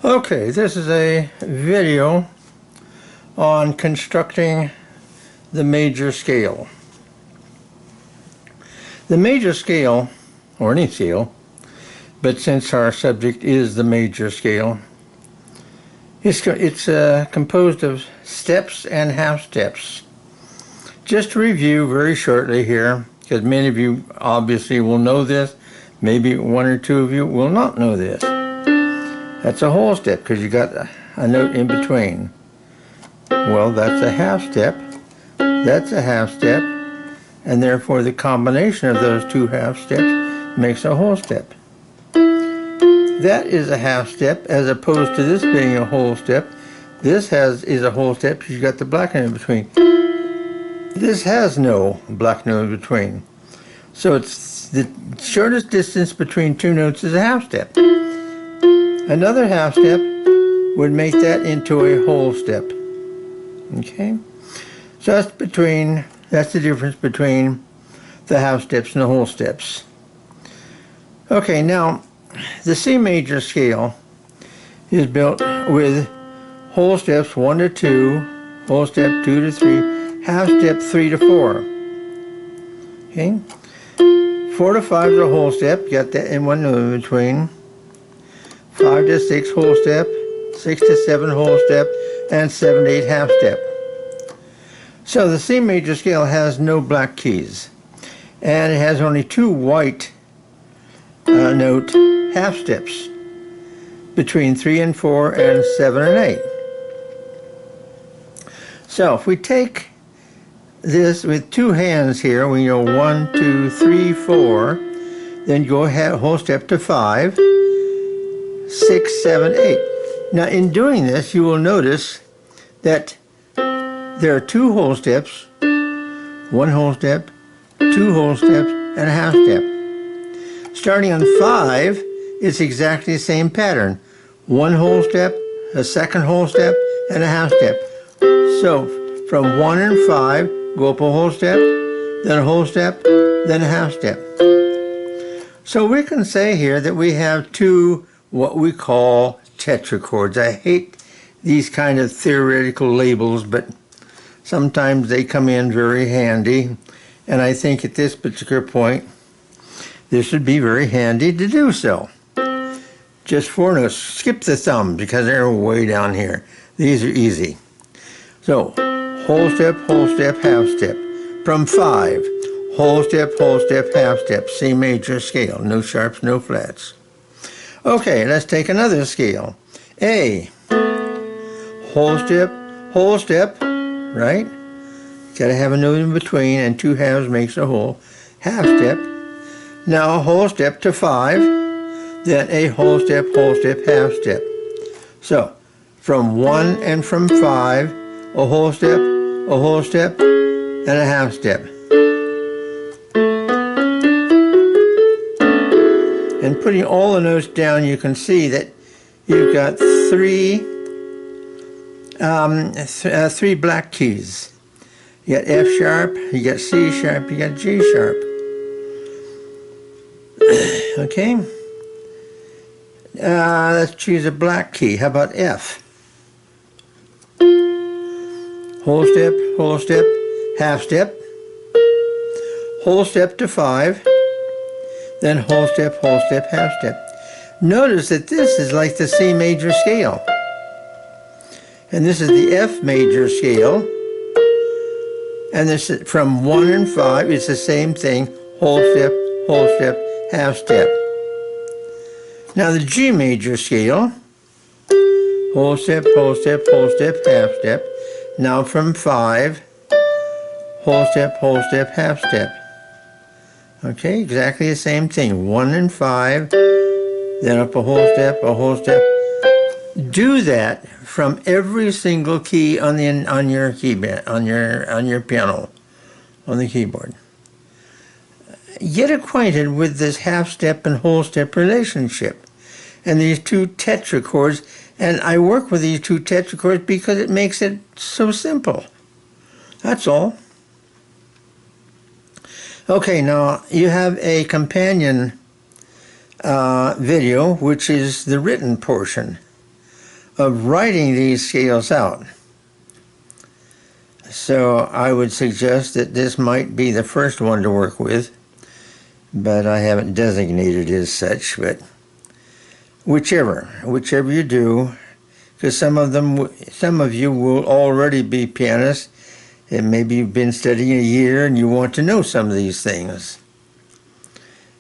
Okay, this is a video on constructing the major scale. The major scale, or any scale, but since our subject is the major scale, it's composed of steps and half steps. Just to review very shortly here, because many of you obviously will know this, maybe one or two of you will not know this. That's a whole step because you got a note in between. Well, that's a half step, that's a half step, and therefore the combination of those two half steps makes a whole step. That is a half step as opposed to this being a whole step. This is a whole step because you got the black note in between. This has no black note in between. So it's the shortest distance between two notes is a half step. Another half step would make that into a whole step. Okay? So that's the difference between the half steps and the whole steps. Okay, now the C major scale is built with whole steps 1 to 2, whole step 2 to 3, half step 3 to 4. Okay? 4 to 5 is a whole step, got that in one note in between. 5 to 6 whole step, 6 to 7 whole step, and 7 to 8 half step. So the C major scale has no black keys, and it has only two white note half steps between 3 and 4 and 7 and 8. So if we take this with two hands here, we go 1, 2, 3, 4, then go ahead whole step to 5, 6, 7, 8. Now in doing this you will notice that there are two whole steps, one whole step, two whole steps, and a half step. Starting on 5, it's exactly the same pattern. One whole step, a second whole step, and a half step. So from 1 and 5, go up a whole step, then a whole step, then a half step. So we can say here that we have two what we call Tetra chords. I hate these kind of theoretical labels, but sometimes they come in very handy, and I think at this particular point this would be very handy to do so. Just for notes, skip the thumbs because they're way down here. These are easy. So whole step, half step. From 5, whole step, half step. C major scale, no sharps, no flats. Okay, let's take another scale. A, whole step, right? Gotta have a note in between, and two halves makes a whole. Half step. Now a whole step to 5, then a whole step, half step. So from 1 and from 5, a whole step, and a half step. And putting all the notes down, you can see that you've got three black keys. You got F sharp, you got C sharp, you got G sharp. Okay? Let's choose a black key. How about F? Whole step, half step. Whole step to 5. Then whole step, half step. Notice that this is like the C major scale. And this is the F major scale. And this is from 1 and 5, it's the same thing. Whole step, half step. Now the G major scale, whole step, half step. Now from 5, whole step, half step. Okay, exactly the same thing. 1 and 5, then up a whole step. Do that from every single key on your keyboard, on your piano, on the keyboard. Get acquainted with this half step and whole step relationship and these two Tetra chords. And I work with these two Tetra chords because it makes it so simple. That's all. Okay, now you have a companion video, which is the written portion. of writing these scales out. So I would suggest that this might be the first one to work with, but I haven't designated it as such. But whichever you do, because some of you will already be pianists, and maybe you've been studying a year and you want to know some of these things.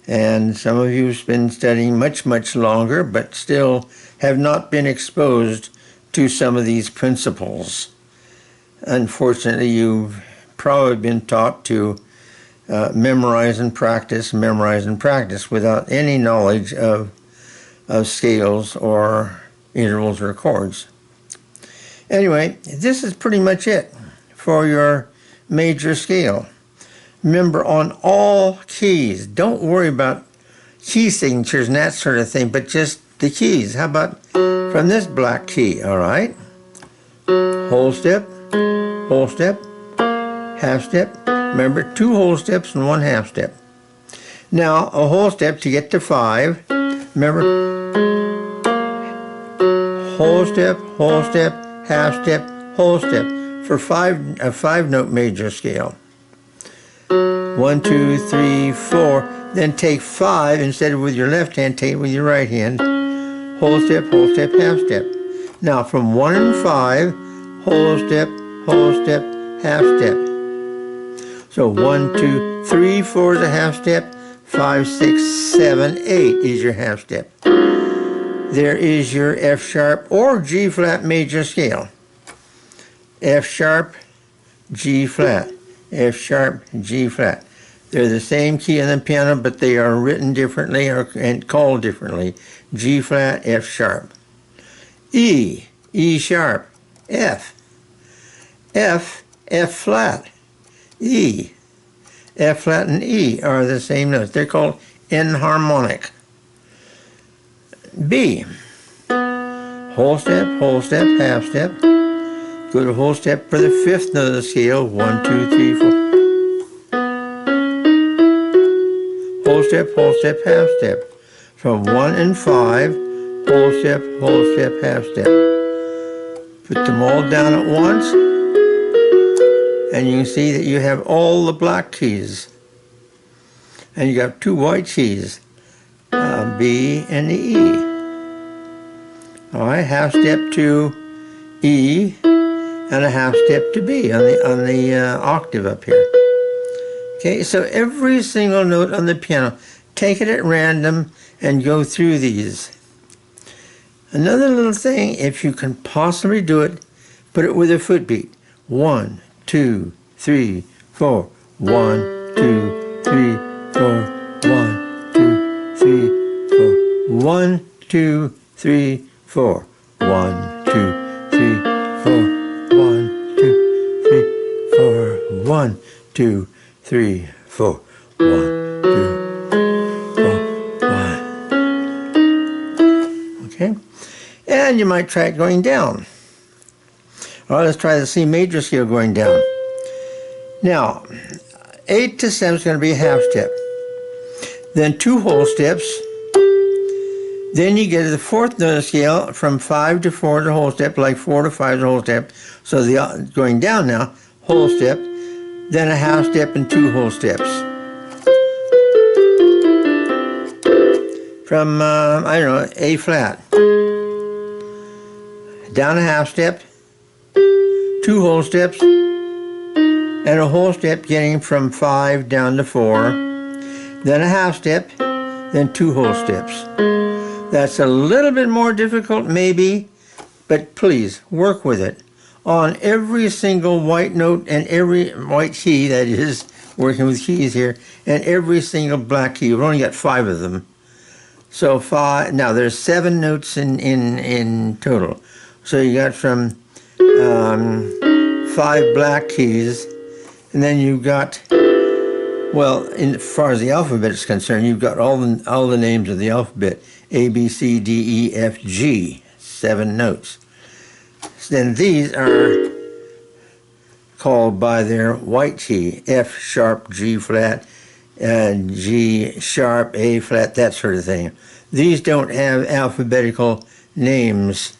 And some of you have been studying much, much longer, but still have not been exposed to some of these principles. Unfortunately, you've probably been taught to memorize and practice without any knowledge of scales or intervals or chords. Anyway, this is pretty much it for your major scale. Remember, on all keys, don't worry about key signatures and that sort of thing, but just the keys. How about from this black key, all right? Whole step, half step. Remember, 2 whole steps and 1 half step. Now, a whole step to get to 5. Remember, whole step, half step, whole step for a 5-note major scale. 1, 2, 3, 4. Then take 5 instead of with your left hand, take it with your right hand. Whole step, half step. Now from 1 and 5, whole step, half step. So 1, 2, 3, 4 is a half step. 5, 6, 7, 8 is your half step. There is your F sharp or G flat major scale. F sharp, G flat. F sharp, G flat. They're the same key on the piano, but they are written differently and called differently. G flat, F sharp. E, E sharp, F. F, F flat. E. F flat and E are the same notes. They're called enharmonic. B. Whole step, half step. Go to whole step for the 5th note of the scale. 1, 2, 3, 4. Whole step, half step. From 1 and 5, whole step, half step. Put them all down at once, and you can see that you have all the black keys. And you got 2 white keys, B and the E. All right, half step to E, and a half step to B on the octave up here. Okay, so every single note on the piano, take it at random and go through these. Another little thing, if you can possibly do it, put it with a foot beat. 1, 2, 3, 4. 1, 2, 3, 4. 1, 2, 3, 4. 1, 2, 3, 4. 1, 2, 3, 4. 1, 2, 3, 4. 1, 2, 3, 4. 1, 2, 4, 1. Okay? And you might try it going down. All right, let's try the C major scale going down. Now, 8 to 7 is going to be a half step. Then 2 whole steps. Then you get to the 4th note of the scale. From 5 to 4 is a whole step, like 4 to 5 is a whole step. So the going down now, whole step, then a half step and 2 whole steps. From, I don't know, A flat. Down a half step, 2 whole steps, and a whole step getting from 5 down to 4. Then a half step, then 2 whole steps. That's a little bit more difficult maybe, but please work with it. On every single white note and every white key, that is, working with keys here, and every single black key. We've only got 5 of them. So 5, now there's 7 notes in total. So you got from 5 black keys, and then you've got, well, as far as the alphabet is concerned, you've got all the names of the alphabet. A, B, C, D, E, F, G, 7 notes. Then these are called by their white key, F sharp, G flat, G sharp, A flat, that sort of thing. These don't have alphabetical names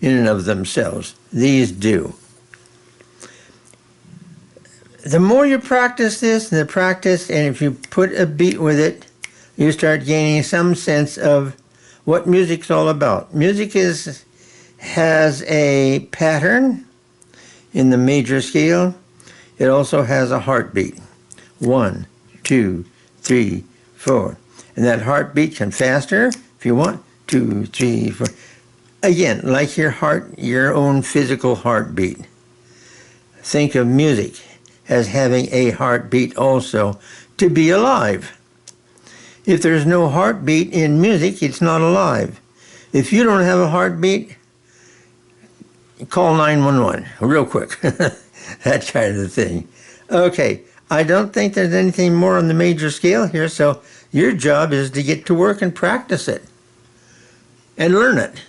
in and of themselves. These do. The more you practice this, and if you put a beat with it, you start gaining some sense of what music's all about. Music has a pattern in the major scale. It also has a heartbeat. 1, 2, 3, 4. And that heartbeat can faster if you want. 2, 3, 4. Again, like your heart, your own physical heartbeat. Think of music as having a heartbeat also to be alive. If there's no heartbeat in music, it's not alive. If you don't have a heartbeat, call 911 real quick. That kind of thing. Okay, I don't think there's anything more on the major scale here, so your job is to get to work and practice it and learn it.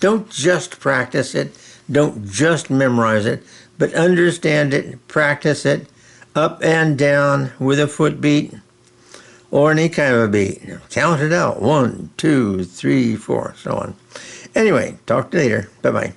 Don't just practice it, don't just memorize it, but understand it, practice it, up and down with a foot beat or any kind of a beat. Count it out, 1, 2, 3, 4, so on. Anyway, talk to you later. Bye-bye.